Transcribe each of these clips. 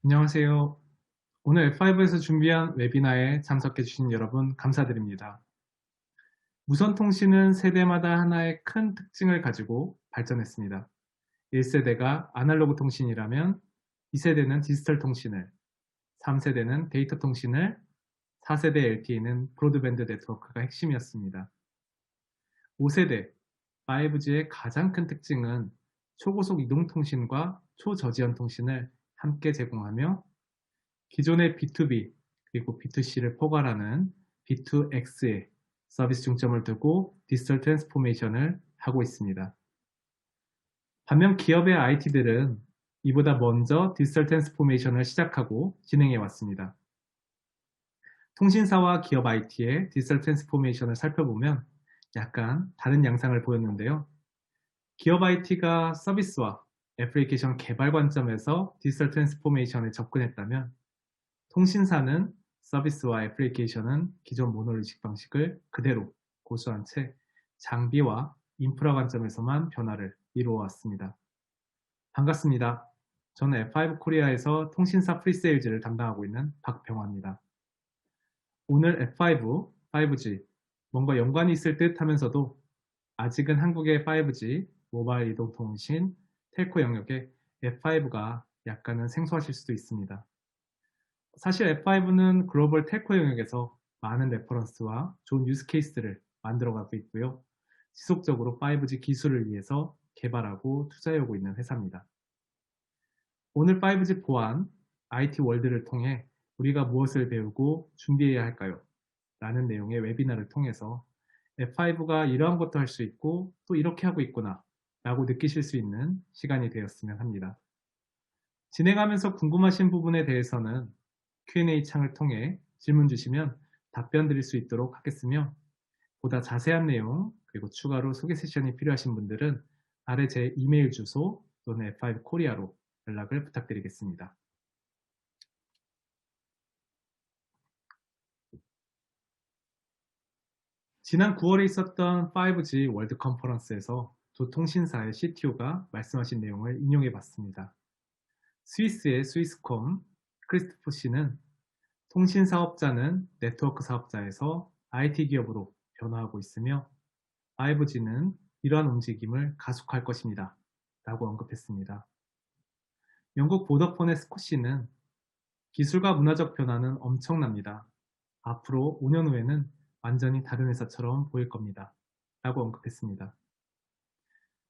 안녕하세요. 오늘 F5에서 준비한 웨비나에 참석해 주신 여러분 감사드립니다. 무선통신은 세대마다 하나의 큰 특징을 가지고 발전했습니다. 1세대가 아날로그 통신이라면 2세대는 디지털 통신을, 3세대는 데이터 통신을, 4세대 LTE는 브로드밴드 네트워크가 핵심이었습니다. 5세대 5G의 가장 큰 특징은 초고속 이동통신과 초저지연 통신을 함께 제공하며 기존의 B2B 그리고 B2C를 포괄하는 B2X에 서비스 중점을 두고 디지털 트랜스포메이션을 하고 있습니다. 반면 기업의 IT들은 이보다 먼저 디지털 트랜스포메이션을 시작하고 진행해 왔습니다. 통신사와 기업 IT의 디지털 트랜스포메이션을 살펴보면 약간 다른 양상을 보였는데요. 기업 IT가 서비스와 애플리케이션 개발 관점에서 디지털 트랜스포메이션에 접근했다면 통신사는 서비스와 애플리케이션은 기존 모노리식 방식을 그대로 고수한 채 장비와 인프라 관점에서만 변화를 이루어왔습니다. 반갑습니다. 저는 F5 코리아에서 통신사 프리세일즈를 담당하고 있는 박병화입니다. 오늘 F5, 5G, 뭔가 연관이 있을 듯 하면서도 아직은 한국의 5G, 모바일 이동통신, 텔코 영역에 F5가 약간은 생소하실 수도 있습니다. 사실 F5는 글로벌 텔코 영역에서 많은 레퍼런스와 좋은 유스 케이스를 만들어가고 있고요. 지속적으로 5G 기술을 위해서 개발하고 투자해오고 있는 회사입니다. 오늘 5G 보안, IT 월드를 통해 우리가 무엇을 배우고 준비해야 할까요? 라는 내용의 웨비나를 통해서 F5가 이러한 것도 할 수 있고 또 이렇게 하고 있구나 라고 느끼실 수 있는 시간이 되었으면 합니다. 진행하면서 궁금하신 부분에 대해서는 Q&A 창을 통해 질문 주시면 답변 드릴 수 있도록 하겠으며 보다 자세한 내용 그리고 추가로 소개 세션이 필요하신 분들은 아래 제 이메일 주소 또는 F5 코리아로 연락을 부탁드리겠습니다. 지난 9월에 있었던 5G 월드 컨퍼런스에서 두 통신사의 CTO가 말씀하신 내용을 인용해 봤습니다. 스위스의 스위스콤 크리스토프 씨는 통신 사업자는 네트워크 사업자에서 IT 기업으로 변화하고 있으며 5G는 이러한 움직임을 가속할 것입니다. 라고 언급했습니다. 영국 보더폰의 스콧 씨는 기술과 문화적 변화는 엄청납니다. 앞으로 5년 후에는 완전히 다른 회사처럼 보일 겁니다. 라고 언급했습니다.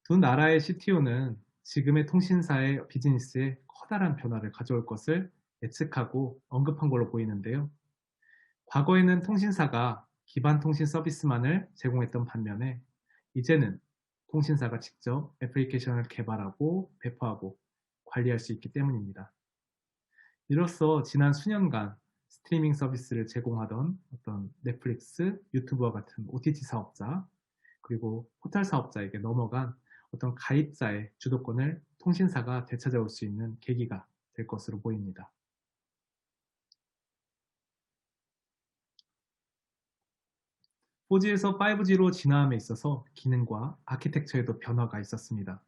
두 나라의 CTO는 지금의 통신사의 비즈니스에 커다란 변화를 가져올 것을 예측하고 언급한 걸로 보이는데요. 과거에는 통신사가 기반 통신 서비스만을 제공했던 반면에 이제는 통신사가 직접 애플리케이션을 개발하고 배포하고 관리할 수 있기 때문입니다. 이로써 지난 수년간 스트리밍 서비스를 제공하던 어떤 넷플릭스, 유튜브와 같은 OTT 사업자, 그리고 포털 사업자에게 넘어간 어떤 가입자의 주도권을 통신사가 되찾아올 수 있는 계기가 될 것으로 보입니다. 4G에서 5G로 진화함에 있어서 기능과 아키텍처에도 변화가 있었습니다.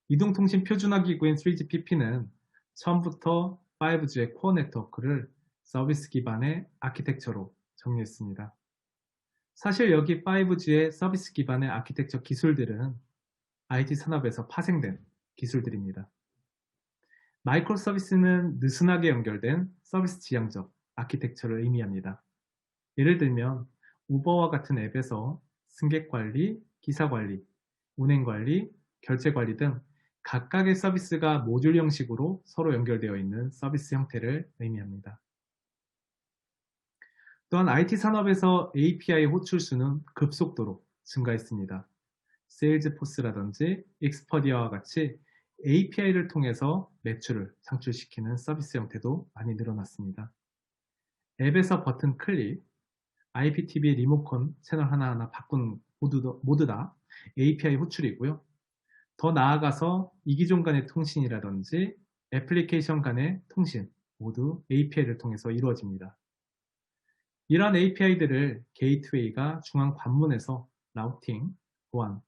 이동통신 표준화 기구인 3GPP는 처음부터 5G의 코어 네트워크를 서비스 기반의 아키텍처로 정의했습니다. 사실 여기 5G의 서비스 기반의 아키텍처 기술들은 IT 산업에서 파생된 기술들입니다. 마이크로 서비스는 느슨하게 연결된 서비스 지향적 아키텍처를 의미합니다. 예를 들면 우버와 같은 앱에서 승객 관리, 기사 관리, 운행 관리, 결제 관리 등 각각의 서비스가 모듈 형식으로 서로 연결되어 있는 서비스 형태를 의미합니다. 또한 IT 산업에서 API 호출 수는 급속도로 증가했습니다. 세일즈포스라든지 익스퍼디아와 같이 API를 통해서 매출을 창출시키는 서비스 형태도 많이 늘어났습니다. 앱에서 버튼 클릭, IPTV 리모컨 채널 하나하나 바꾼 모두 다 API 호출이고요. 더 나아가서 이기종 간의 통신이라든지 애플리케이션 간의 통신 모두 API를 통해서 이루어집니다. 이러한 API들을 게이트웨이가 중앙 관문에서 라우팅, 보안,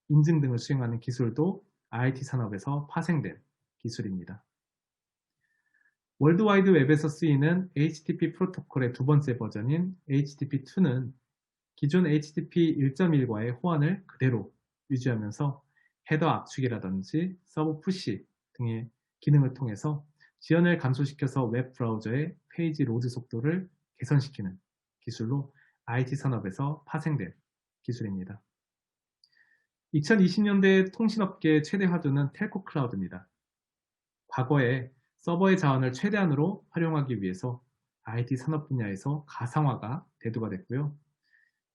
인증 등을 수행하는 기술도 IT 산업에서 파생된 기술입니다. 월드와이드 웹에서 쓰이는 HTTP 프로토콜의 두 번째 버전인 HTTP2는 기존 HTTP 1.1과의 호환을 그대로 유지하면서 헤더 압축이라든지 서브 푸시 등의 기능을 통해서 지연을 감소시켜서 웹 브라우저의 페이지 로드 속도를 개선시키는 기술로 IT 산업에서 파생된 기술입니다. 2020년대 통신업계의 최대 화두는 텔코 클라우드입니다. 과거에 서버의 자원을 최대한으로 활용하기 위해서 IT 산업 분야에서 가상화가 대두가 됐고요.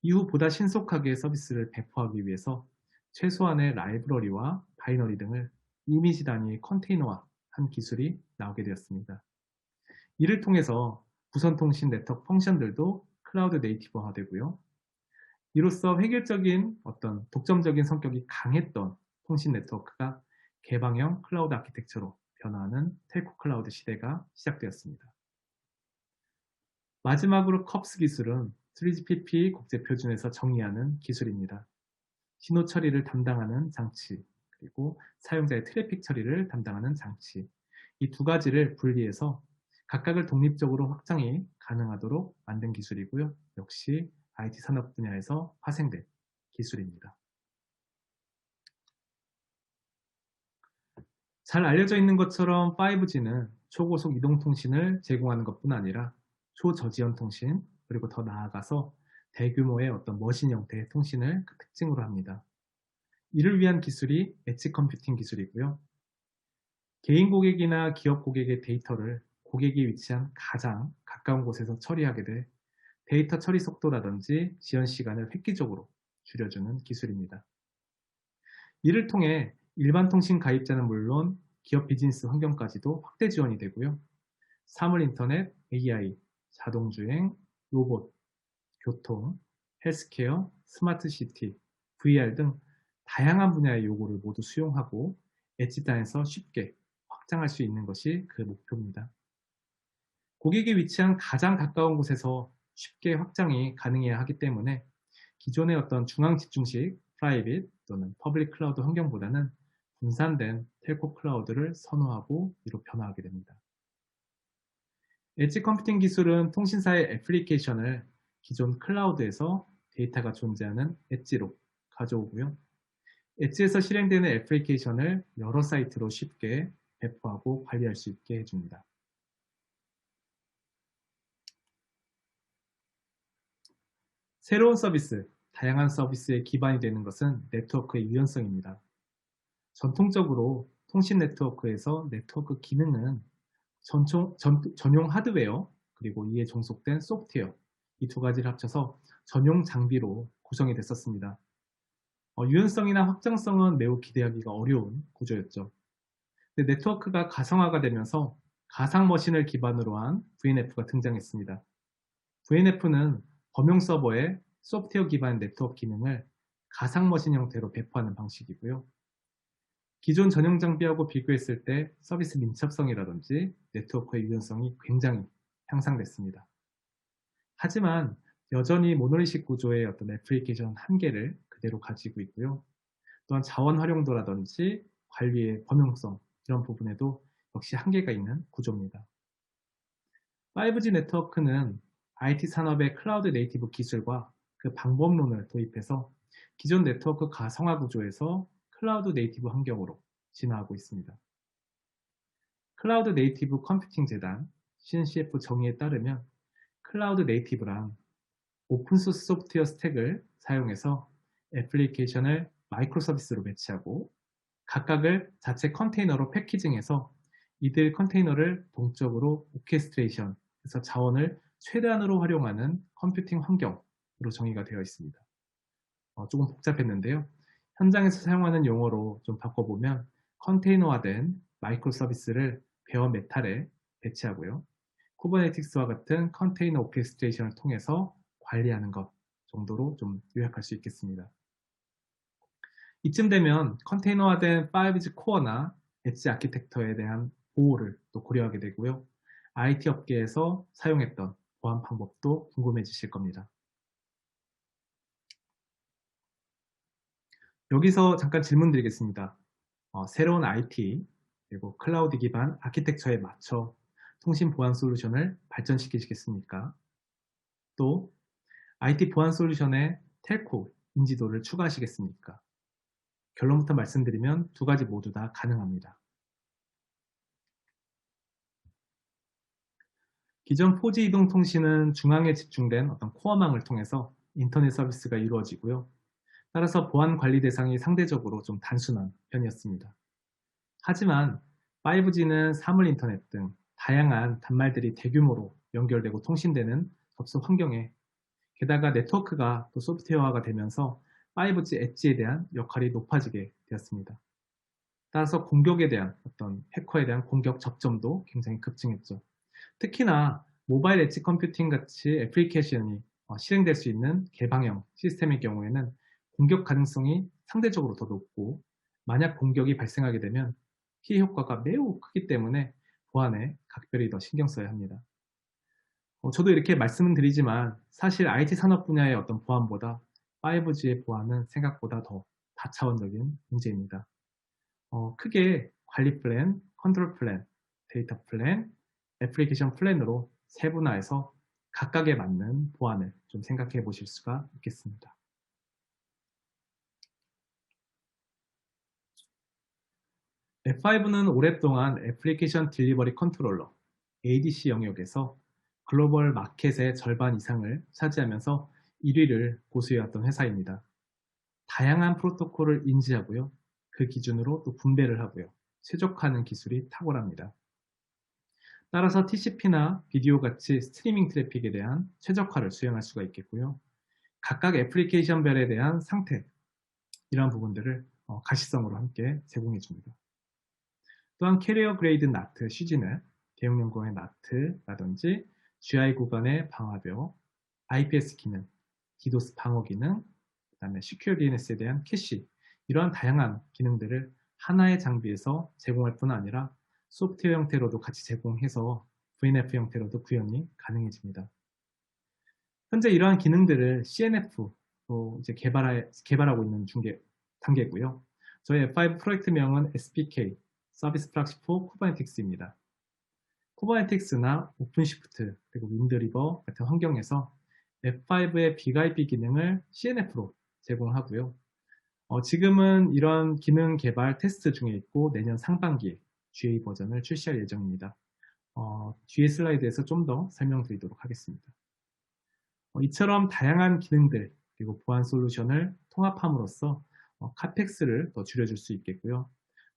이후 보다 신속하게 서비스를 배포하기 위해서 최소한의 라이브러리와 바이너리 등을 이미지 단위 컨테이너화한 기술이 나오게 되었습니다. 이를 통해서 무선통신 네트워크 펑션들도 클라우드 네이티브화 되고요. 이로써 획일적인 어떤 독점적인 성격이 강했던 통신 네트워크가 개방형 클라우드 아키텍처로 변화하는 텔코 클라우드 시대가 시작되었습니다. 마지막으로 컵스 기술은 3GPP 국제표준에서 정의하는 기술입니다. 신호 처리를 담당하는 장치, 그리고 사용자의 트래픽 처리를 담당하는 장치, 이 두 가지를 분리해서 각각을 독립적으로 확장이 가능하도록 만든 기술이고요. 역시 IT 산업 분야에서 파생된 기술입니다. 잘 알려져 있는 것처럼 5G는 초고속 이동통신을 제공하는 것뿐 아니라 초저지연 통신, 그리고 더 나아가서 대규모의 어떤 머신 형태의 통신을 그 특징으로 합니다. 이를 위한 기술이 엣지 컴퓨팅 기술이고요. 개인 고객이나 기업 고객의 데이터를 고객이 위치한 가장 가까운 곳에서 처리하게 돼 데이터 처리 속도라든지 지연 시간을 획기적으로 줄여주는 기술입니다. 이를 통해 일반 통신 가입자는 물론 기업 비즈니스 환경까지도 확대 지원이 되고요. 사물 인터넷, AI, 자동주행, 로봇, 교통, 헬스케어, 스마트 시티, VR 등 다양한 분야의 요구를 모두 수용하고 엣지 단에서 쉽게 확장할 수 있는 것이 그 목표입니다. 고객이 위치한 가장 가까운 곳에서 쉽게 확장이 가능해야 하기 때문에 기존의 어떤 중앙 집중식 프라이빗 또는 퍼블릭 클라우드 환경보다는 분산된 텔코 클라우드를 선호하고 이로 변화하게 됩니다. 엣지 컴퓨팅 기술은 통신사의 애플리케이션을 기존 클라우드에서 데이터가 존재하는 엣지로 가져오고요. 엣지에서 실행되는 애플리케이션을 여러 사이트로 쉽게 배포하고 관리할 수 있게 해줍니다. 새로운 서비스, 다양한 서비스의 기반이 되는 것은 네트워크의 유연성입니다. 전통적으로 통신 네트워크에서 네트워크 기능은 전용 하드웨어 그리고 이에 종속된 소프트웨어 이 두 가지를 합쳐서 전용 장비로 구성이 됐었습니다. 유연성이나 확장성은 매우 기대하기가 어려운 구조였죠. 근데 네트워크가 가상화가 되면서 가상 머신을 기반으로 한 VNF가 등장했습니다. VNF는 범용 서버에 소프트웨어 기반 네트워크 기능을 가상 머신 형태로 배포하는 방식이고요. 기존 전용 장비하고 비교했을 때 서비스 민첩성이라든지 네트워크의 유연성이 굉장히 향상됐습니다. 하지만 여전히 모노리식 구조의 어떤 애플리케이션 한계를 그대로 가지고 있고요. 또한 자원 활용도라든지 관리의 범용성 이런 부분에도 역시 한계가 있는 구조입니다. 5G 네트워크는 IT 산업의 클라우드 네이티브 기술과 그 방법론을 도입해서 기존 네트워크 가상화 구조에서 클라우드 네이티브 환경으로 진화하고 있습니다. 클라우드 네이티브 컴퓨팅 재단 CNCF 정의에 따르면 클라우드 네이티브란 오픈소스 소프트웨어 스택을 사용해서 애플리케이션을 마이크로 서비스로 배치하고 각각을 자체 컨테이너로 패키징해서 이들 컨테이너를 동적으로 오케스트레이션 해서 자원을 최대한으로 활용하는 컴퓨팅 환경으로 정의가 되어 있습니다. 조금 복잡했는데요. 현장에서 사용하는 용어로 좀 바꿔보면 컨테이너화된 마이크로 서비스를 베어 메탈에 배치하고요. 쿠버네티스와 같은 컨테이너 오케스트레이션을 통해서 관리하는 것 정도로 좀 요약할 수 있겠습니다. 이쯤 되면 컨테이너화된 5G 코어나 엣지 아키텍처에 대한 보호를 또 고려하게 되고요. IT 업계에서 사용했던 보안 방법도 궁금해지실 겁니다. 여기서 잠깐 질문 드리겠습니다. 새로운 IT 그리고 클라우드 기반 아키텍처에 맞춰 통신 보안 솔루션을 발전시키시겠습니까? 또 IT 보안 솔루션에 텔코 인지도를 추가하시겠습니까? 결론부터 말씀드리면 두 가지 모두 다 가능합니다. 기존 4G 이동 통신은 중앙에 집중된 어떤 코어망을 통해서 인터넷 서비스가 이루어지고요. 따라서 보안 관리 대상이 상대적으로 좀 단순한 편이었습니다. 하지만 5G는 사물 인터넷 등 다양한 단말들이 대규모로 연결되고 통신되는 접속 환경에 게다가 네트워크가 또 소프트웨어화가 되면서 5G 엣지에 대한 역할이 높아지게 되었습니다. 따라서 공격에 대한 어떤 해커에 대한 공격 접점도 굉장히 급증했죠. 특히나 모바일 엣지 컴퓨팅 같이 애플리케이션이 실행될 수 있는 개방형 시스템의 경우에는 공격 가능성이 상대적으로 더 높고 만약 공격이 발생하게 되면 피해 효과가 매우 크기 때문에 보안에 각별히 더 신경 써야 합니다. 저도 이렇게 말씀은 드리지만 사실 IT 산업 분야의 어떤 보안보다 5G의 보안은 생각보다 더 다차원적인 문제입니다. 크게 관리 플랜, 컨트롤 플랜, 데이터 플랜, 애플리케이션 플랜으로 세분화해서 각각에 맞는 보안을 좀 생각해 보실 수가 있겠습니다. F5는 오랫동안 애플리케이션 딜리버리 컨트롤러, ADC 영역에서 글로벌 마켓의 절반 이상을 차지하면서 1위를 고수해왔던 회사입니다. 다양한 프로토콜을 인지하고요. 그 기준으로 또 분배를 하고요. 최적화하는 기술이 탁월합니다. 따라서 TCP나 비디오 같이 스트리밍 트래픽에 대한 최적화를 수행할 수가 있겠고요. 각각 애플리케이션별에 대한 상태, 이러한 부분들을 가시성으로 함께 제공해 줍니다. 또한 캐리어 그레이드 나트, CG넷, 대용연구원의 나트라든지 GI 구간의 방화벽, IPS 기능, 디도스 방어 기능, 그 다음에 시큐어 DNS에 대한 캐시, 이러한 다양한 기능들을 하나의 장비에서 제공할 뿐 아니라 소프트웨어 형태로도 같이 제공해서 VNF 형태로도 구현이 가능해집니다. 현재 이러한 기능들을 CNF로 이제 개발하고 있는 단계고요. 저희 F5 프로젝트명은 SPK, 서비스 프락시 포 쿠버네티크스입니다. 쿠버네티크스나 오픈시프트 그리고 윈드리버 같은 환경에서 F5의 BIG 기능을 CNF로 제공하고요. 지금은 이런 기능 개발 테스트 중에 있고 내년 상반기에 GA 버전을 출시할 예정입니다. 뒤에 슬라이드에서 좀 더 설명드리도록 하겠습니다. 이처럼 다양한 기능들 그리고 보안 솔루션을 통합함으로써 카펙스를 더 줄여줄 수 있겠고요.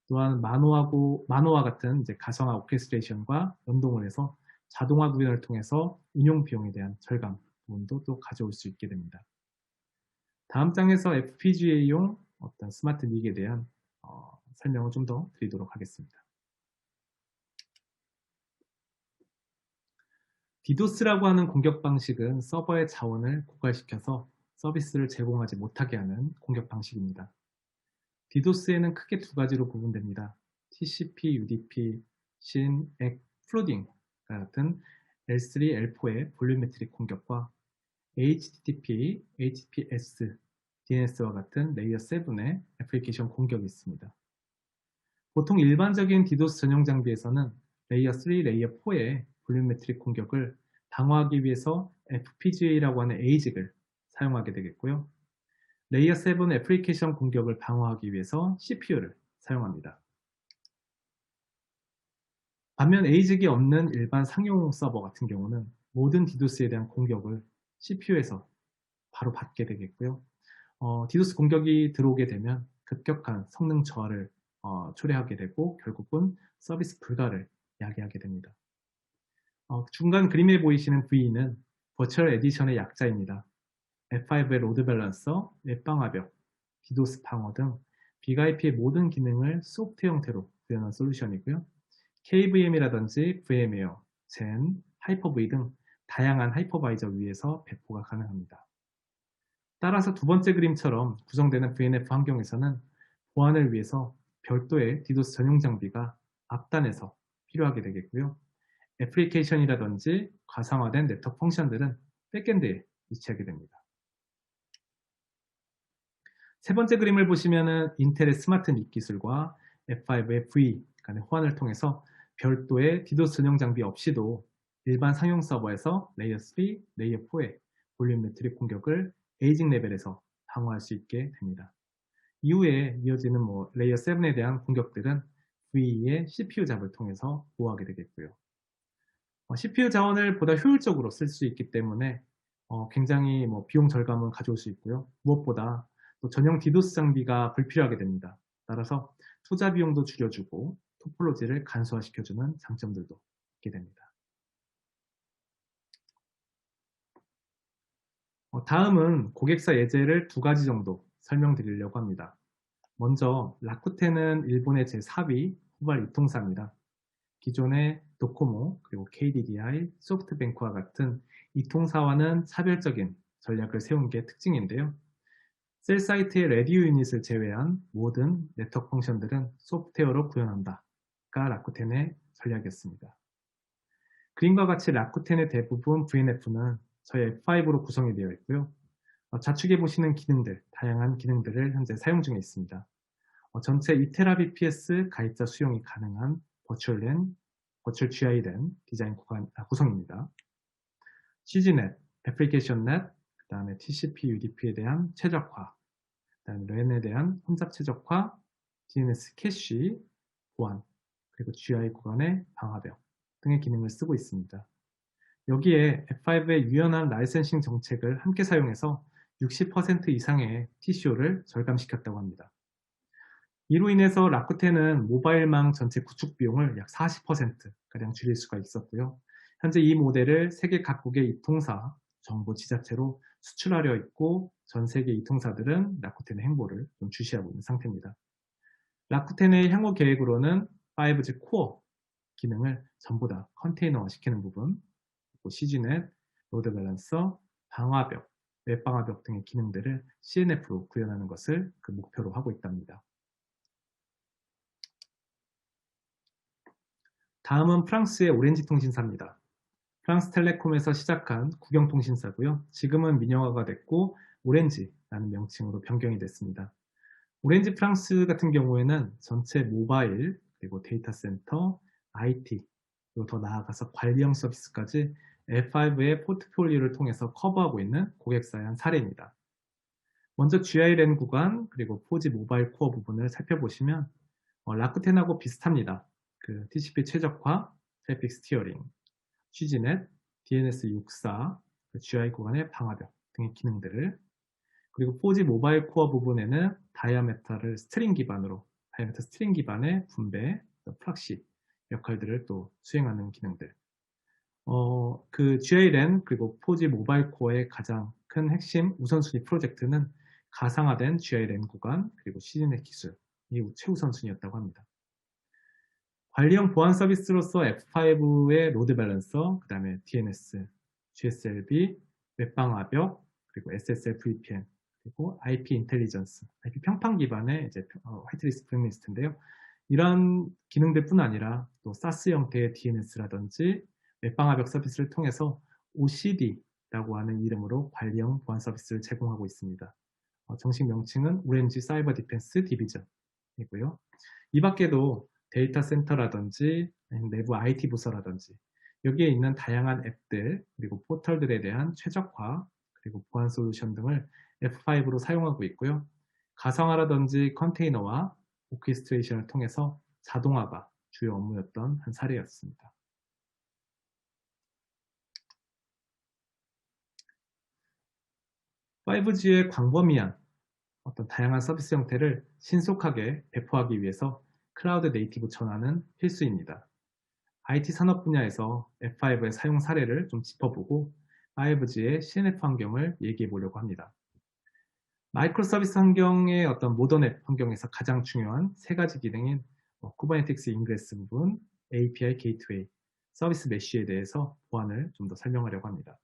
또한 마노와 같은 이제 가상화 오케스트레이션과 연동을 해서 자동화 구현을 통해서 운용 비용에 대한 절감 부분도 또 가져올 수 있게 됩니다. 다음 장에서 FPGA용 어떤 스마트 닉에 대한 설명을 좀 더 드리도록 하겠습니다. 디도스라고 하는 공격 방식은 서버의 자원을 고갈시켜서 서비스를 제공하지 못하게 하는 공격 방식입니다. 디도스에는 크게 두 가지로 구분됩니다. TCP, UDP, SYN, EC, 플로딩 같은 L3, L4의 볼륨메트릭 공격과 HTTP, HTTPS, DNS와 같은 레이어 7의 애플리케이션 공격이 있습니다. 보통 일반적인 디도스 전용 장비에서는 레이어 3, 레이어 4의 볼륨메트릭 공격을 방어하기 위해서 FPGA라고 하는 ASIC을 사용하게 되겠고요. 레이어 7 애플리케이션 공격을 방어하기 위해서 CPU를 사용합니다. 반면 ASIC이 없는 일반 상용 서버 같은 경우는 모든 디도스에 대한 공격을 CPU에서 바로 받게 되겠고요. 디도스 공격이 들어오게 되면 급격한 성능 저하를 초래하게 되고 결국은 서비스 불가를 야기하게 됩니다. 중간 그림에 보이시는 V는 버추얼 에디션의 약자입니다. F5의 로드 밸런서, 웹방화벽, 디도스 방어 등 BIP의 모든 기능을 소프트 형태로 구현한 솔루션이고요. KVM이라든지 VM웨어, 젠, 하이퍼V 등 다양한 하이퍼바이저 위에서 배포가 가능합니다. 따라서 두 번째 그림처럼 구성되는 VNF 환경에서는 보안을 위해서 별도의 디도스 전용 장비가 앞단에서 필요하게 되겠고요. 애플리케이션이라든지 가상화된 네트워크 펑션들은 백엔드에 위치하게 됩니다. 세 번째 그림을 보시면은 인텔의 스마트 닉 기술과 F5의 V 간의 호환을 통해서 별도의 디도스 전용 장비 없이도 일반 상용 서버에서 레이어 3, 레이어 4의 볼륨 메트릭 공격을 에이징 레벨에서 방어할 수 있게 됩니다. 이후에 이어지는 레이어 7에 대한 공격들은 VE의 CPU 잡을 통해서 보호하게 되겠고요. CPU 자원을 보다 효율적으로 쓸 수 있기 때문에 굉장히 비용 절감을 가져올 수 있고요. 무엇보다 또 전용 디도스 장비가 불필요하게 됩니다. 따라서 투자 비용도 줄여주고 토폴로지를 간소화시켜주는 장점들도 있게 됩니다. 다음은 고객사 예제를 2가지 정도 설명드리려고 합니다. 먼저 라쿠텐은 일본의 제4위 후발 이통사입니다. 기존의 도코모, 그리고 KDDI, 소프트뱅크와 같은 이통사와는 차별적인 전략을 세운 게 특징인데요. 셀 사이트의 레디오 유닛을 제외한 모든 네트워크 펑션들은 소프트웨어로 구현한다가 라쿠텐의 전략이었습니다. 그림과 같이 라쿠텐의 대부분 VNF는 저희 F5로 구성이 되어 있고요. 좌측에 보시는 기능들, 다양한 기능들을 현재 사용 중에 있습니다. 전체 2테라 bps 가입자 수용이 가능한 버추얼 LAN, 버추얼 GI LAN 디자인 구성입니다. CGNet, 애플리케이션 넷, 그 다음에 TCP, UDP에 대한 최적화, 그 다음에 LAN에 대한 혼잡 최적화, DNS 캐시, 보안, 그리고 GI 구간의 방화벽 등의 기능을 쓰고 있습니다. 여기에 F5의 유연한 라이센싱 정책을 함께 사용해서 60% 이상의 TCO를 절감시켰다고 합니다. 이로 인해서 라쿠텐은 모바일망 전체 구축 비용을 약 40%가량 줄일 수가 있었고요. 현재 이 모델을 세계 각국의 이통사, 정보 지자체로 수출하려 있고 전 세계 이통사들은 라쿠텐의 행보를 좀 주시하고 있는 상태입니다. 라쿠텐의 향후 계획으로는 5G 코어 기능을 전부 다 컨테이너화 시키는 부분, CGNet, 로드 밸런서, 방화벽, 웹 방화벽 등의 기능들을 CNF로 구현하는 것을 목표로 하고 있답니다. 다음은 프랑스의 오렌지 통신사입니다. 프랑스 텔레콤에서 시작한 국영통신사고요. 지금은 민영화가 됐고 오렌지라는 명칭으로 변경이 됐습니다. 오렌지 프랑스 같은 경우에는 전체 모바일, 그리고 데이터 센터, IT, 그리고 더 나아가서 관리형 서비스까지 F5의 포트폴리오를 통해서 커버하고 있는 고객사의 한 사례입니다. 먼저 GILAN 구간, 그리고 4G 모바일 코어 부분을 살펴보시면 라쿠텐하고 비슷합니다. TCP 최적화, 트래픽 스티어링, CGNet, DNS64, GI 구간의 방화벽 등의 기능들을, 그리고 4G 모바일 코어 부분에는 다이아메타를 스트링 기반으로, 다이아메타 스트링 기반의 분배, 프락시 역할들을 또 수행하는 기능들. GILAN 그리고 4G 모바일 코어의 가장 큰 핵심 우선순위 프로젝트는 가상화된 GILAN 구간, 그리고 CGNet 기술이 최우선순위였다고 합니다. 관리형 보안 서비스로서 F5의 로드 밸런서, 그 다음에 DNS, GSLB, 웹방화벽, 그리고 SSL VPN, 그리고 IP 인텔리전스, IP 평판 기반의 화이트리스트 블랙리스트인데요. 이런 기능들뿐 아니라 또 SaaS 형태의 DNS라든지 웹방화벽 서비스를 통해서 OCD라고 하는 이름으로 관리형 보안 서비스를 제공하고 있습니다. 정식 명칭은 오렌지 사이버 디펜스 디비전이고요. 이 밖에도 데이터 센터라든지 내부 IT 부서라든지 여기에 있는 다양한 앱들, 그리고 포털들에 대한 최적화, 그리고 보안 솔루션 등을 F5로 사용하고 있고요. 가상화라든지 컨테이너와 오케스트레이션을 통해서 자동화가 주요 업무였던 한 사례였습니다. (5G의) 광범위한 어떤 다양한 서비스 형태를 신속하게 배포하기 위해서 클라우드 네이티브 전환은 필수입니다. IT 산업 분야에서 F5의 사용 사례를 좀 짚어보고 5G의 CNF 환경을 얘기해 보려고 합니다. 마이크로 서비스 환경의 어떤 모던 앱 환경에서 가장 중요한 3가지 기능인 쿠버네티스 인그레스 부분, API 게이트웨이, 서비스 메쉬에 대해서 보안을 좀 더 설명하려고 합니다.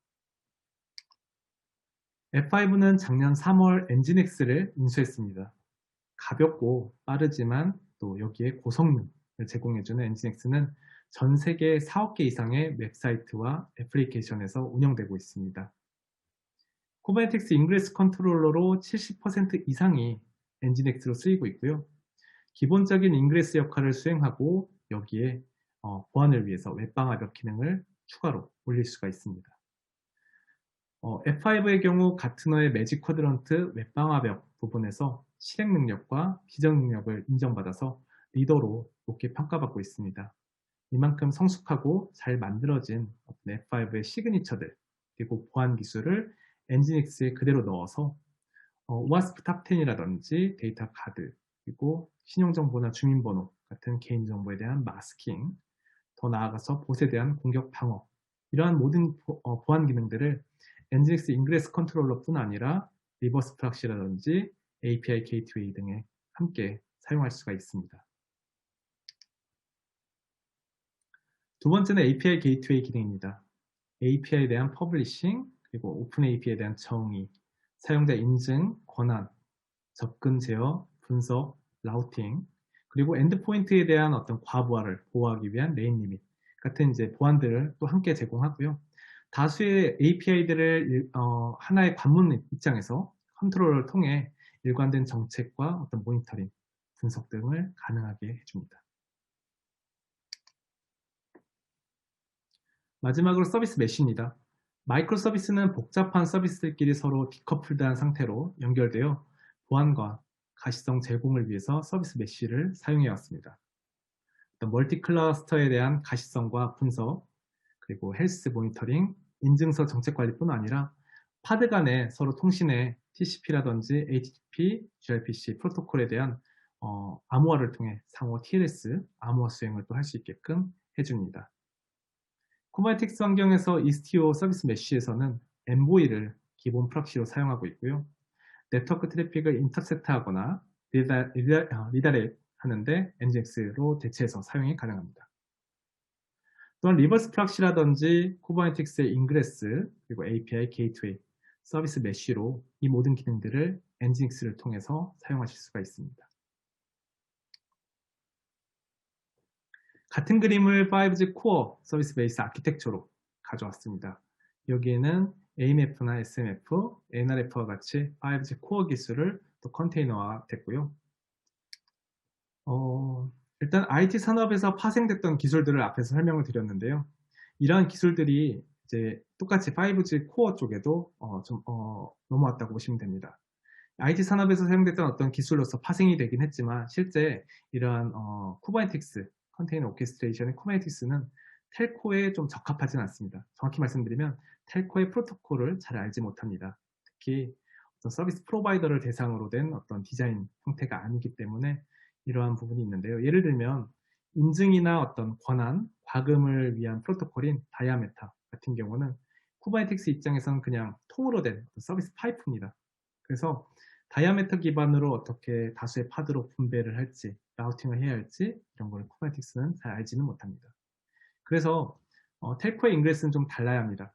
F5는 작년 3월 엔진엑스를 인수했습니다. 가볍고 빠르지만 또 여기에 고성능을 제공해주는 엔진엑스는 전 세계 4억 개 이상의 웹사이트와 애플리케이션에서 운영되고 있습니다. 쿠버네티스 인그레스 컨트롤러로 70% 이상이 엔진엑스로 쓰이고 있고요. 기본적인 인그레스 역할을 수행하고 여기에 보안을 위해서 웹방화벽 기능을 추가로 올릴 수가 있습니다. F5의 경우 가트너의 매직 쿼드런트 웹방화벽 부분에서 실행 능력과 기전 능력을 인정받아서 리더로 높게 평가받고 있습니다. 이만큼 성숙하고 잘 만들어진 F5의 시그니처들 그리고 보안 기술을 엔지닉스에 그대로 넣어서 오와스프 탑10이라든지 데이터 가드 그리고 신용정보나 주민번호 같은 개인정보에 대한 마스킹, 더 나아가서 봇에 대한 공격 방어 이러한 모든 보안 기능들을 엔지닉스 인그레스 컨트롤러뿐 아니라 리버스 프락시라든지 API 게이트웨이 등에 함께 사용할 수가 있습니다. 두 번째는 API 게이트웨이 기능입니다. API에 대한 퍼블리싱, 그리고 오픈 API에 대한 정의, 사용자 인증, 권한, 접근 제어, 분석, 라우팅, 그리고 엔드포인트에 대한 어떤 과부하를 보호하기 위한 레인 리밋 같은 이제 보안들을 또 함께 제공하고요. 다수의 API들을 하나의 관문 입장에서 컨트롤을 통해 일관된 정책과 어떤 모니터링, 분석 등을 가능하게 해줍니다. 마지막으로 서비스 메쉬입니다. 마이크로 서비스는 복잡한 서비스들끼리 서로 디커플드한 상태로 연결되어 보안과 가시성 제공을 위해서 서비스 메쉬를 사용해 왔습니다. 멀티 클러스터에 대한 가시성과 분석, 그리고 헬스 모니터링, 인증서 정책 관리뿐 아니라 파드 간의 서로 통신의 TCP라든지 HTTP, gRPC 프로토콜에 대한 암호화를 통해 상호 TLS 암호화 수행을 또 할 수 있게끔 해줍니다. 쿠버네티스 환경에서 이스티오 서비스 메쉬에서는 엔보이를 기본 프락시로 사용하고 있고요. 네트워크 트래픽을 인터셉트하거나 리다렉 하는데 엔진엑스로 대체해서 사용이 가능합니다. 또한 리버스 프락시라든지 쿠버네티스의 인그레스, 그리고 API 게이트웨이, 서비스 메쉬로 이 모든 기능들을 엔진엑스를 통해서 사용하실 수가 있습니다. 같은 그림을 5G 코어 서비스 베이스 아키텍처로 가져왔습니다. 여기에는 AMF나 SMF, NRF와 같이 5G 코어 기술을 또 컨테이너화 됐고요. 일단 IT 산업에서 파생됐던 기술들을 앞에서 설명을 드렸는데요. 이러한 기술들이 이제 똑같이 5G 코어 쪽에도 넘어왔다고 보시면 됩니다. IT 산업에서 사용됐던 어떤 기술로서 파생이 되긴 했지만 실제 이러한 쿠버네티스 컨테이너 오케스트레이션의 쿠버네티스는 텔코에 좀 적합하진 않습니다. 정확히 말씀드리면 텔코의 프로토콜을 잘 알지 못합니다. 특히 어떤 서비스 프로바이더를 대상으로 된 어떤 디자인 형태가 아니기 때문에 이러한 부분이 있는데요. 예를 들면 인증이나 어떤 권한, 과금을 위한 프로토콜인 다이아메타 같은 경우는 쿠버네티스 입장에서는 그냥 통으로 된 서비스 파이프입니다. 그래서 다이아메터 기반으로 어떻게 다수의 파드로 분배를 할지, 라우팅을 해야 할지 이런 걸 쿠버네티스는 잘 알지는 못합니다. 그래서 텔코의 인그레스는 좀 달라야 합니다.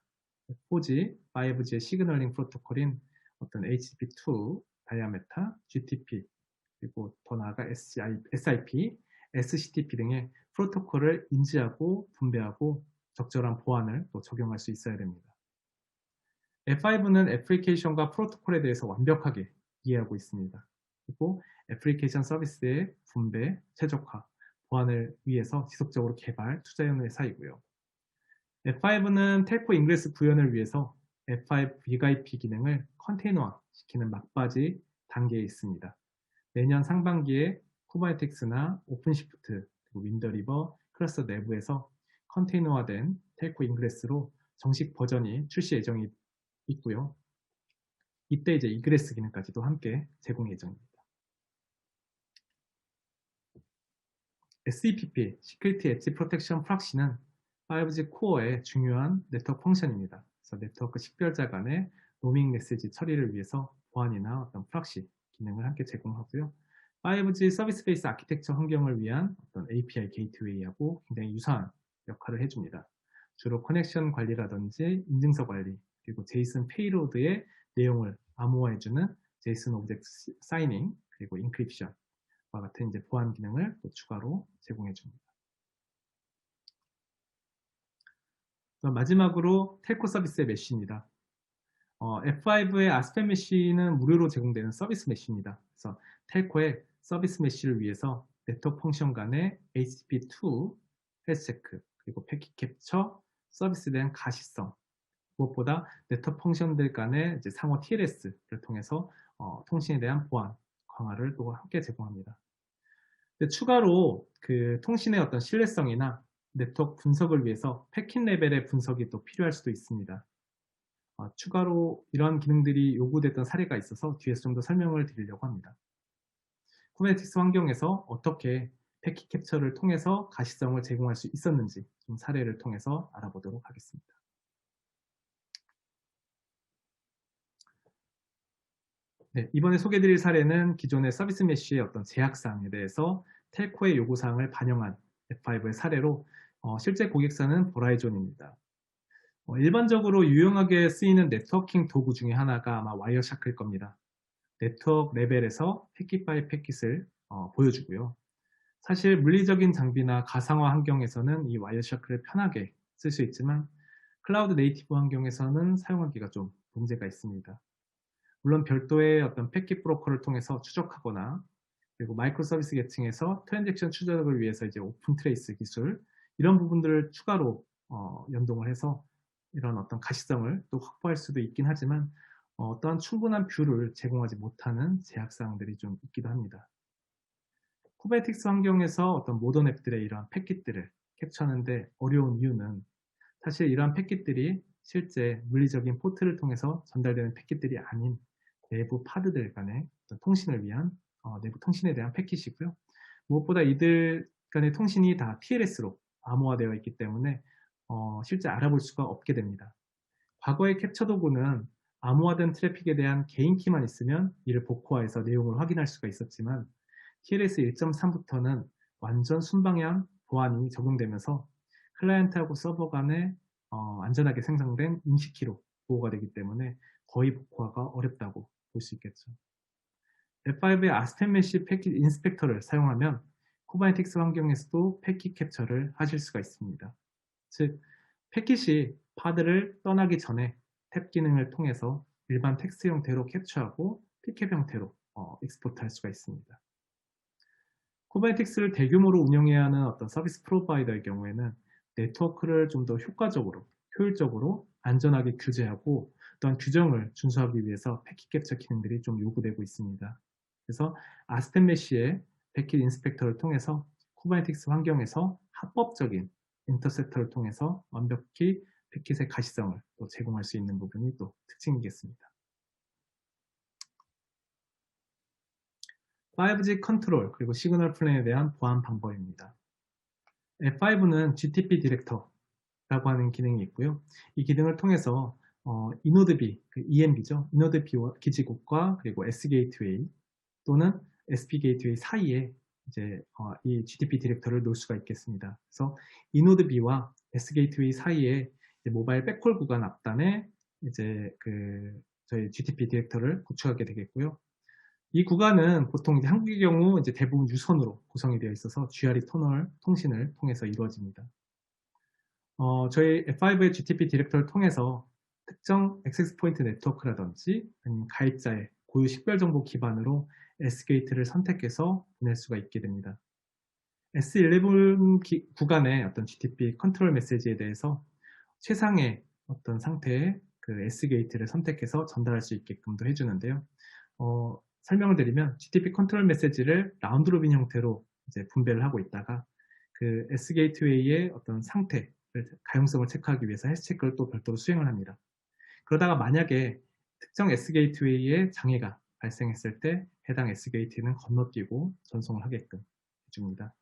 4G, 5G의 시그널링 프로토콜인 어떤 HTTP2, 다이아메타, GTP, 그리고 더 나아가 SIP, SCTP 등의 프로토콜을 인지하고 분배하고 적절한 보안을 또 적용할 수 있어야 됩니다. F5는 애플리케이션과 프로토콜에 대해서 완벽하게 이해하고 있습니다. 그리고 애플리케이션 서비스의 분배, 최적화, 보안을 위해서 지속적으로 개발, 투자하는 회사이고요. F5는 텔코 인그레스 구현을 위해서 F5 BIP 기능을 컨테이너화 시키는 막바지 단계에 있습니다. 내년 상반기에 쿠버네티스나 오픈시프트, 그리고 윈더리버, 클러스터 내부에서 컨테이너화된 텔코 인그레스로 정식 버전이 출시 예정이 있고요. 이때 이제 이그레스 기능까지도 함께 제공 예정입니다. SEPP, Security Edge Protection Proxy는 5G 코어의 중요한 네트워크 펑션입니다. 그래서 네트워크 식별자 간의 로밍 메시지 처리를 위해서 보안이나 어떤 프락시 기능을 함께 제공하고요. 5G 서비스 베이스 아키텍처 환경을 위한 어떤 API 게이트웨이하고 굉장히 유사한 역할을 해줍니다. 주로 커넥션 관리라든지 인증서 관리, 그리고 제이슨 페이로드의 내용을 암호화해주는 제이슨 오브젝트 사이닝, 그리고 인크립션과 같은 이제 보안 기능을 또 추가로 제공해줍니다. 마지막으로 텔코 서비스의 메쉬입니다. F5의 아스펜 메쉬는 무료로 제공되는 서비스 메쉬입니다. 그래서 텔코의 서비스 메쉬를 위해서 네트워크 펑션 간의 HTTP2 헬스 체크, 그리고 패킷 캡처, 서비스에 대한 가시성, 무엇보다 네트워크 펑션들 간의 이제 상호 TLS를 통해서 통신에 대한 보안, 강화를 또 함께 제공합니다. 근데 추가로 그 통신의 어떤 신뢰성이나 네트워크 분석을 위해서 패킷 레벨의 분석이 또 필요할 수도 있습니다. 추가로 이런 기능들이 요구됐던 사례가 있어서 뒤에서 좀 더 설명을 드리려고 합니다. 쿠버네티스 환경에서 어떻게 패킷 캡처를 통해서 가시성을 제공할 수 있었는지 좀 사례를 통해서 알아보도록 하겠습니다. 네, 이번에 소개드릴 사례는 기존의 서비스 메쉬의 어떤 제약사항에 대해서 텔코의 요구사항을 반영한 F5의 사례로 실제 고객사는 버라이존입니다. 일반적으로 유용하게 쓰이는 네트워킹 도구 중에 하나가 아마 와이어샤크일 겁니다. 네트워크 레벨에서 패킷 바이 패킷을 보여주고요. 사실 물리적인 장비나 가상화 환경에서는 이 와이어샤크를 편하게 쓸 수 있지만 클라우드 네이티브 환경에서는 사용하기가 좀 문제가 있습니다. 물론 별도의 어떤 패킷 브로커를 통해서 추적하거나 그리고 마이크로 서비스 계층에서 트랜잭션 추적을 위해서 이제 오픈 트레이스 기술 이런 부분들을 추가로 연동을 해서 이런 어떤 가시성을 또 확보할 수도 있긴 하지만 어떠한 충분한 뷰를 제공하지 못하는 제약사항들이 좀 있기도 합니다. 쿠버네티스 환경에서 어떤 모던 앱들의 이러한 패킷들을 캡처하는데 어려운 이유는 사실 이러한 패킷들이 실제 물리적인 포트를 통해서 전달되는 패킷들이 아닌 내부 파드들 간의 통신을 위한 내부 통신에 대한 패킷이고요. 무엇보다 이들 간의 통신이 다 TLS로 암호화되어 있기 때문에 실제 알아볼 수가 없게 됩니다. 과거의 캡처 도구는 암호화된 트래픽에 대한 개인 키만 있으면 이를 복호화해서 내용을 확인할 수가 있었지만 TLS 1.3부터는 완전 순방향 보안이 적용되면서 클라이언트하고 서버 간에 안전하게 생성된 인식키로 보호가 되기 때문에 거의 복호화가 어렵다고 볼 수 있겠죠. F5의 아스펜 메쉬 패킷 인스펙터를 사용하면 쿠버네티스 환경에서도 패킷 캡처를 하실 수가 있습니다. 즉, 패킷이 파드를 떠나기 전에 탭 기능을 통해서 일반 텍스트 형태로 캡처하고 PCAP 형태로 익스포트할 수가 있습니다. 쿠버네티스를 대규모로 운영해야 하는 어떤 서비스 프로바이더의 경우에는 네트워크를 좀 더 효과적으로, 효율적으로, 안전하게 규제하고 또한 규정을 준수하기 위해서 패킷 캡처 기능들이 좀 요구되고 있습니다. 그래서 아스펜 메쉬의 패킷 인스펙터를 통해서 쿠버네티스 환경에서 합법적인 인터셉터를 통해서 완벽히 패킷의 가시성을 또 제공할 수 있는 부분이 또 특징이겠습니다. 5G 컨트롤 그리고 시그널 플랜에 대한 보안 방법입니다. F5는 GTP 디렉터라고 하는 기능이 있고요. 이 기능을 통해서 이노드B, 그 EMB죠. 이노드B 기지국과 그리고 S 게이트웨이 또는 SP 게이트웨이 사이에 이제 이 GTP 디렉터를 놓을 수가 있겠습니다. 그래서 이노드B와 S 게이트웨이 사이에 모바일 백콜 구간 앞단에 이제 저희 GTP 디렉터를 구축하게 되겠고요. 이 구간은 보통 이제 한국의 경우 이제 대부분 유선으로 구성이 되어 있어서 GRE 터널 통신을 통해서 이루어집니다. 저희 F5의 GTP 디렉터를 통해서 특정 액세스 포인트 네트워크라든지 아니면 가입자의 고유 식별 정보 기반으로 S게이트를 선택해서 보낼 수가 있게 됩니다. S11 구간의 어떤 GTP 컨트롤 메시지에 대해서 최상의 어떤 상태의 그 S게이트를 선택해서 전달할 수 있게끔도 해주는데요. 설명을 드리면 GTP 컨트롤 메시지를 라운드 로빈 형태로 이제 분배를 하고 있다가 그 S 게이트웨이의 어떤 상태를 가용성을 체크하기 위해서 헬스 체크를 또 별도로 수행을 합니다. 그러다가 만약에 특정 S 게이트웨이에 장애가 발생했을 때 해당 S 게이트는 건너뛰고 전송을 하게끔 해줍니다.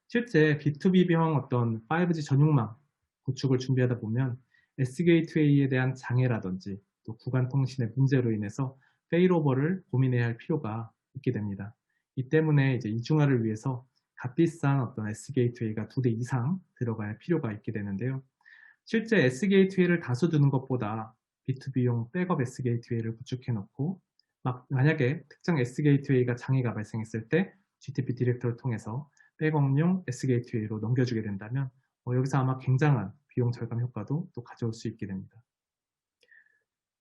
실제 B2B형 어떤 5G 전용망 구축을 준비하다 보면 S 게이트웨이에 대한 장애라든지 또 구간 통신의 문제로 인해서 페일오버를 고민해야 할 필요가 있게 됩니다. 이 때문에 이제 이중화를 위해서 값비싼 어떤 S 게이트웨이가 2대 이상 들어갈 필요가 있게 되는데요. 실제 S 게이트웨이를 다수 두는 것보다 B2B용 백업 S 게이트웨이를 구축해 놓고 만약에 특정 S 게이트웨이가 장애가 발생했을 때 GTP 디렉터를 통해서 백업용 S 게이트웨이로 넘겨주게 된다면 여기서 아마 굉장한 비용 절감 효과도 또 가져올 수 있게 됩니다.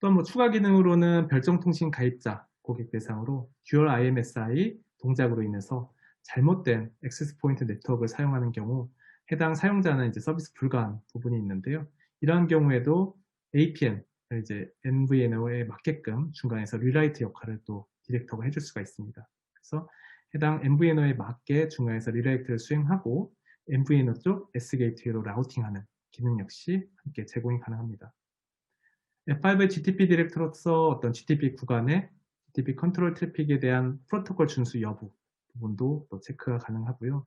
또한 뭐 추가 기능으로는 별정통신 가입자 고객 대상으로 듀얼 IMSI 동작으로 인해서 잘못된 액세스 포인트 네트워크를 사용하는 경우 해당 사용자는 이제 서비스 불가한 부분이 있는데요. 이러한 경우에도 APN, 이제 NVNO에 맞게끔 중간에서 리라이트 역할을 또 디렉터가 해줄 수가 있습니다. 그래서 해당 MVNO에 맞게 중간에서 리라이트를 수행하고 MVNO 쪽 S게이트웨이로 라우팅하는 기능 역시 함께 제공이 가능합니다. F5의 GTP 디렉터로서 어떤 GTP 구간의 GTP 컨트롤 트래픽에 대한 프로토콜 준수 여부 부분도 또 체크가 가능하고요.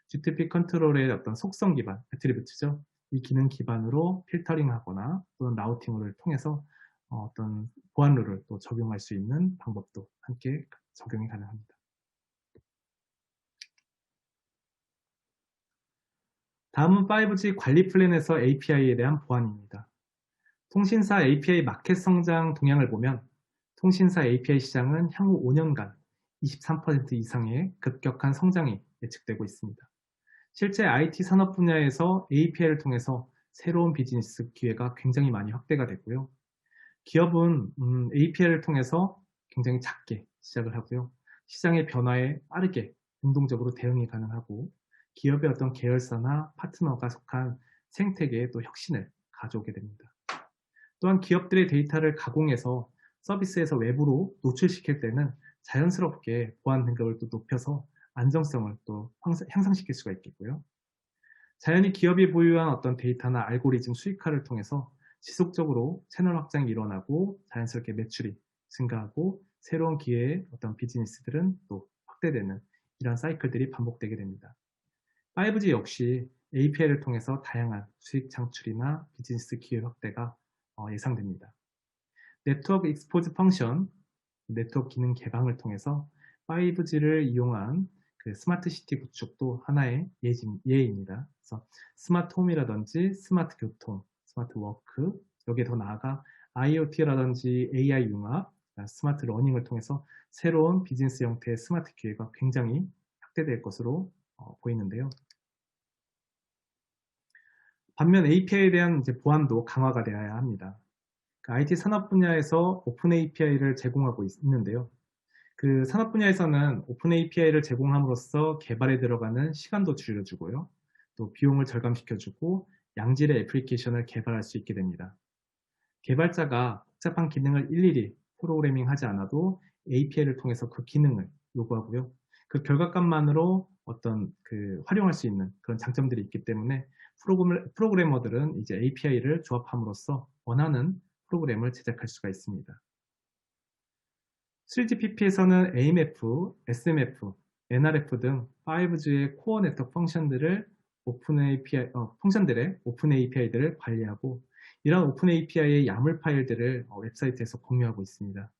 GTP 컨트롤의 어떤 속성 기반, 애트리뷰트죠. 이 기능 기반으로 필터링하거나 또는 라우팅을 통해서 어떤 보안 룰을 또 적용할 수 있는 방법도 함께 적용이 가능합니다. 다음은 5G 관리 플랜에서 API에 대한 보안입니다. 통신사 API 마켓 성장 동향을 보면 통신사 API 시장은 향후 5년간 23% 이상의 급격한 성장이 예측되고 있습니다. 실제 IT 산업 분야에서 API를 통해서 새로운 비즈니스 기회가 굉장히 많이 확대가 됐고요. 기업은 API를 통해서 굉장히 작게 시작을 하고요. 시장의 변화에 빠르게 능동적으로 대응이 가능하고 기업의 어떤 계열사나 파트너가 속한 생태계에 또 혁신을 가져오게 됩니다. 또한 기업들의 데이터를 가공해서 서비스에서 외부로 노출시킬 때는 자연스럽게 보안 등급을 또 높여서 안정성을 또 향상시킬 수가 있겠고요. 자연히 기업이 보유한 어떤 데이터나 알고리즘 수익화를 통해서 지속적으로 채널 확장이 일어나고 자연스럽게 매출이 증가하고 새로운 기회의 어떤 비즈니스들은 또 확대되는 이런 사이클들이 반복되게 됩니다. 5G 역시 API를 통해서 다양한 수익 창출이나 비즈니스 기회 확대가 예상됩니다. 네트워크 익스포즈 펑션, 네트워크 기능 개방을 통해서 5G를 이용한 그 스마트 시티 구축도 하나의 예입니다. 그래서 스마트 홈이라든지 스마트 교통, 스마트 워크, 여기에 더 나아가 IoT라든지 AI 융합, 스마트 러닝을 통해서 새로운 비즈니스 형태의 스마트 기회가 굉장히 확대될 것으로 보이는데요. 반면 API에 대한 이제 보안도 강화가 되어야 합니다. 그 IT 산업 분야에서 오픈 API를 제공하고 있는데요. 그 산업 분야에서는 오픈 API를 제공함으로써 개발에 들어가는 시간도 줄여주고요. 또 비용을 절감시켜주고 양질의 애플리케이션을 개발할 수 있게 됩니다. 개발자가 복잡한 기능을 일일이 프로그래밍 하지 않아도 API를 통해서 그 기능을 요구하고요. 그 결과값만으로 어떤 그 활용할 수 있는 그런 장점들이 있기 때문에 프로그래머들은 이제 API를 조합함으로써 원하는 프로그램을 제작할 수가 있습니다. 3GPP에서는 AMF, SMF, NRF 등 5G의 코어 네트워크 펑션들을 펑션들의 오픈 API들을 관리하고 이런 오픈 API의 야물 파일들을 웹사이트에서 공유하고 있습니다.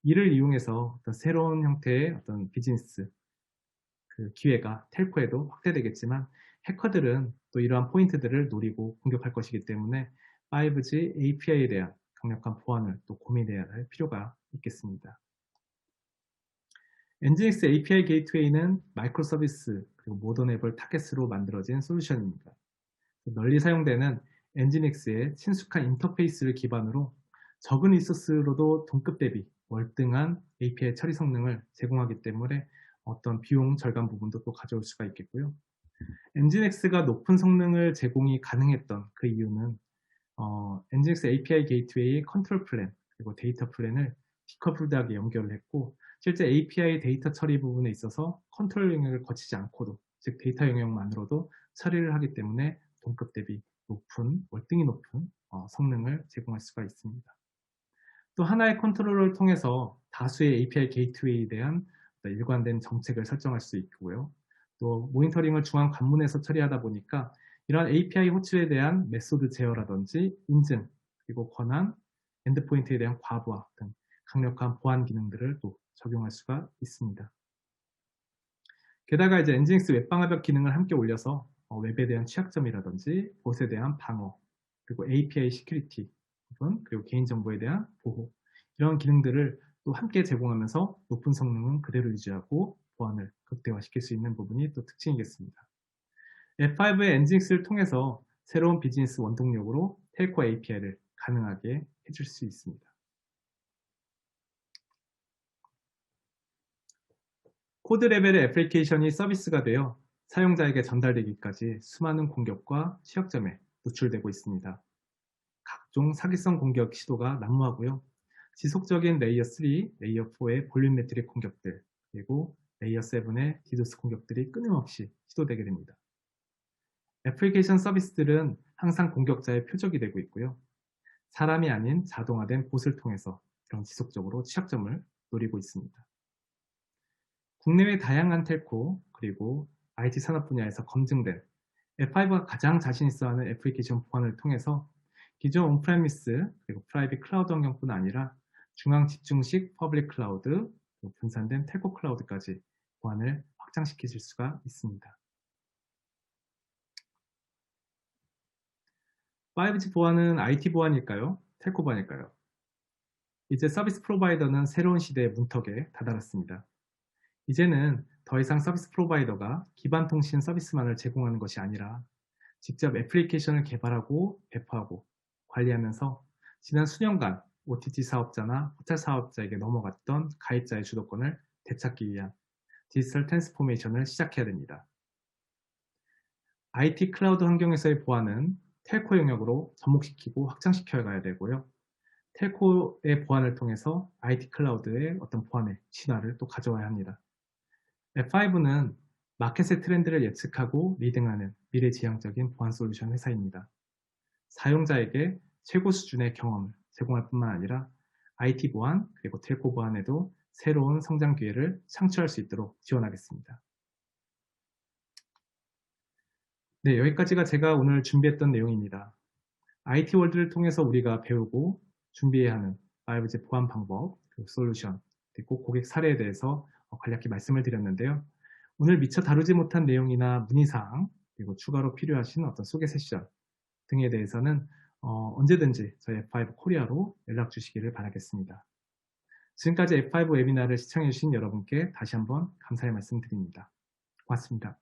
이를 이용해서 어떤 새로운 형태의 어떤 비즈니스 그 기회가 텔코에도 확대되겠지만 해커들은 또 이러한 포인트들을 노리고 공격할 것이기 때문에 5G API에 대한 강력한 보안을 또 고민해야 할 필요가 있겠습니다. 엔진엑스 API 게이트웨이는 마이크로 서비스 그리고 모던 앱을 타겟으로 만들어진 솔루션입니다. 널리 사용되는 엔진엑스의 친숙한 인터페이스를 기반으로 적은 리소스로도 동급 대비 월등한 API 처리 성능을 제공하기 때문에 어떤 비용 절감 부분도 또 가져올 수가 있겠고요. 엔진엑스가 높은 성능을 제공이 가능했던 그 이유는 엔진엑스 API 게이트웨이 컨트롤 플랜 그리고 데이터 플랜을 디커플드하게 연결을 했고 실제 API 데이터 처리 부분에 있어서 컨트롤 영역을 거치지 않고도 즉 데이터 영역만으로도 처리를 하기 때문에 동급 대비 높은 월등히 높은 성능을 제공할 수가 있습니다. 또 하나의 컨트롤러를 통해서 다수의 API 게이트웨이에 대한 일관된 정책을 설정할 수 있고요. 또 모니터링을 중앙 관문에서 처리하다 보니까 이러한 API 호출에 대한 메소드 제어라든지 인증, 그리고 권한, 엔드포인트에 대한 과부하 등 강력한 보안 기능들을 또 적용할 수가 있습니다. 게다가 이제 엔진엑스 웹방화벽 기능을 함께 올려서 웹에 대한 취약점이라든지 봇에 대한 방어, 그리고 API 시큐리티 부분, 그리고 개인정보에 대한 보호 이런 기능들을 또 함께 제공하면서 높은 성능은 그대로 유지하고 보안을 극대화시킬 수 있는 부분이 또 특징이겠습니다. F5의 엔진엑스를 통해서 새로운 비즈니스 원동력으로 텔코 API를 가능하게 해줄 수 있습니다. 코드 레벨의 애플리케이션이 서비스가 되어 사용자에게 전달되기까지 수많은 공격과 취약점에 노출되고 있습니다. 각종 사기성 공격 시도가 난무하고요. 지속적인 레이어 3, 레이어 4의 볼륨메트릭 공격들, 그리고 레이어 7의 디도스 공격들이 끊임없이 시도되게 됩니다. 애플리케이션 서비스들은 항상 공격자의 표적이 되고 있고요. 사람이 아닌 자동화된 봇을 통해서 그런 지속적으로 취약점을 노리고 있습니다. 국내외 다양한 텔코 그리고 IT 산업 분야에서 검증된 F5가 가장 자신 있어 하는 애플리케이션 보안을 통해서 기존 온프레미스 그리고 프라이빗 클라우드 환경뿐 아니라 중앙 집중식 퍼블릭 클라우드, 분산된 텔코 클라우드까지 보안을 확장시킬 수가 있습니다. 5G 보안은 IT 보안일까요? 텔코 보안일까요? 이제 서비스 프로바이더는 새로운 시대의 문턱에 다다랐습니다. 이제는 더 이상 서비스 프로바이더가 기반 통신 서비스만을 제공하는 것이 아니라 직접 애플리케이션을 개발하고 배포하고 관리하면서 지난 수년간 OTT 사업자나 호텔 사업자에게 넘어갔던 가입자의 주도권을 되찾기 위한 디지털 트랜스포메이션을 시작해야 됩니다. IT 클라우드 환경에서의 보안은 텔코 영역으로 접목시키고 확장시켜 가야 되고요. 텔코의 보안을 통해서 IT 클라우드의 어떤 보안의 진화를 또 가져와야 합니다. F5는 마켓의 트렌드를 예측하고 리딩하는 미래지향적인 보안 솔루션 회사입니다. 사용자에게 최고 수준의 경험을 제공할 뿐만 아니라 IT 보안 그리고 텔코 보안에도 새로운 성장 기회를 창출할 수 있도록 지원하겠습니다. 네, 여기까지가 제가 오늘 준비했던 내용입니다. IT 월드를 통해서 우리가 배우고 준비해야 하는 5G 보안 방법, 그리고 솔루션, 그리고 고객 사례에 대해서 간략히 말씀을 드렸는데요. 오늘 미처 다루지 못한 내용이나 문의사항, 그리고 추가로 필요하신 어떤 소개 세션 등에 대해서는 언제든지 저희 F5 코리아로 연락 주시기를 바라겠습니다. 지금까지 F5 웨비나를 시청해주신 여러분께 다시 한번 감사의 말씀 드립니다. 고맙습니다.